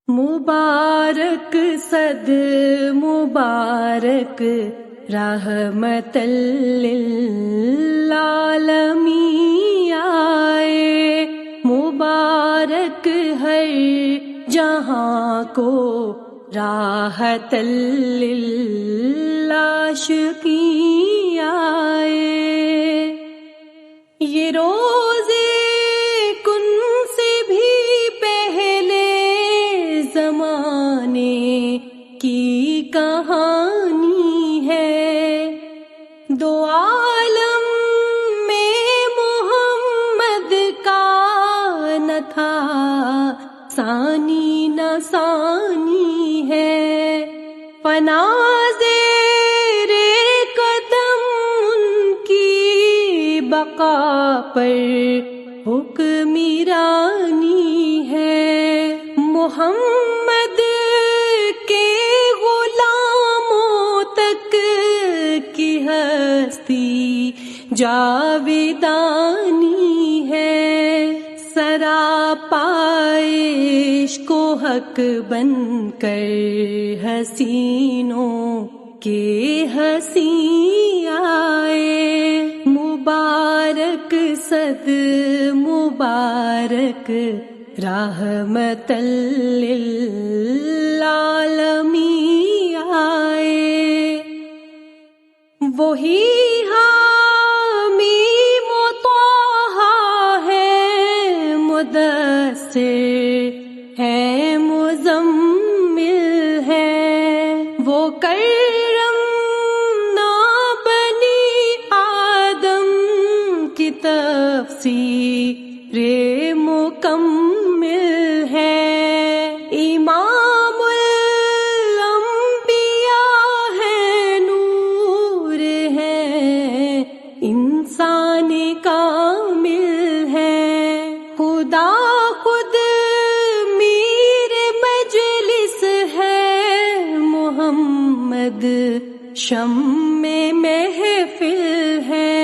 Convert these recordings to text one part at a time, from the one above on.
مبارک صد مبارک رحمت للعالمین آئے، مبارک ہر جہاں کو راحت للعاشقین آئے۔ یہ روزے کن سے بھی پہلے زمانے کی کہانی ہے، دو عالم میں محمد کا نہ تھا ثانی نہ ثانی ہے، پناہ زیر قدم ان کی بقا پر حکمرانی ہے، محمد کے غلاموں تک کی ہستی جاویدانی ہے، سراپا عشق و حق بن کر حسینوں کے حسین آئے، مبارک صد مبارک رحمت للعالمین آئے، وہی حامیم و طٰہٰ ہے، مدثر ہے، مزمل ہے، وہ کرم نہ بنی آدم کی تفسیر مکمل ہے، امام الانبیاء ہے، نور ہے، انسان کامل ہے، خدا خود میر مجلس ہے، محمد شمع محفل ہے،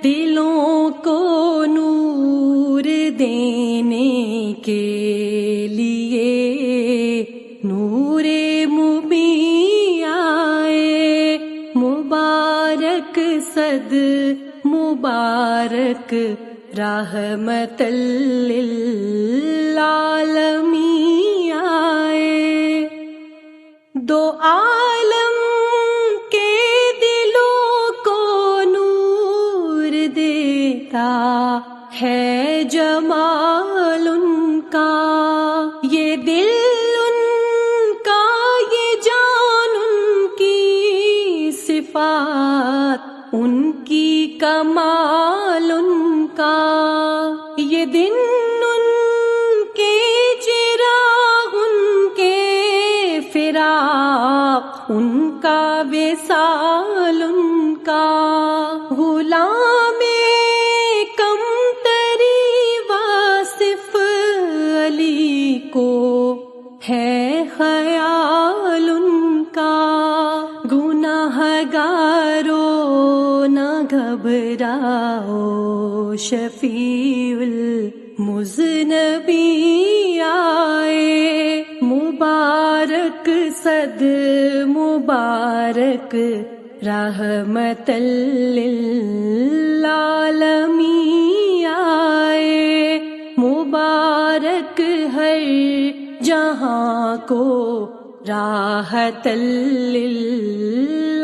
دلوں کو نور دینے کے لیے نور مبین آئے، مبارک صد مبارک رحمت للعالمین آئے، دو عالم کے دلوں کو نور دیتا ہے جمال ان کا، یہ دل ان کا، یہ جان ان کی، صفات ان کی، کمال ان کا، یہ دن ان کے، چراغ ان کے، فراق ان کا، وصال ان کا، غلام کم تری واصف علی کو ہے خیال ان کا، گناہ گارو نہ گھبراؤ، شفیع المذنبین آئے، مبارک صد مبارک رحمت للعالمین آئے، مبارک ہر جہاں کو راحت للعاشقین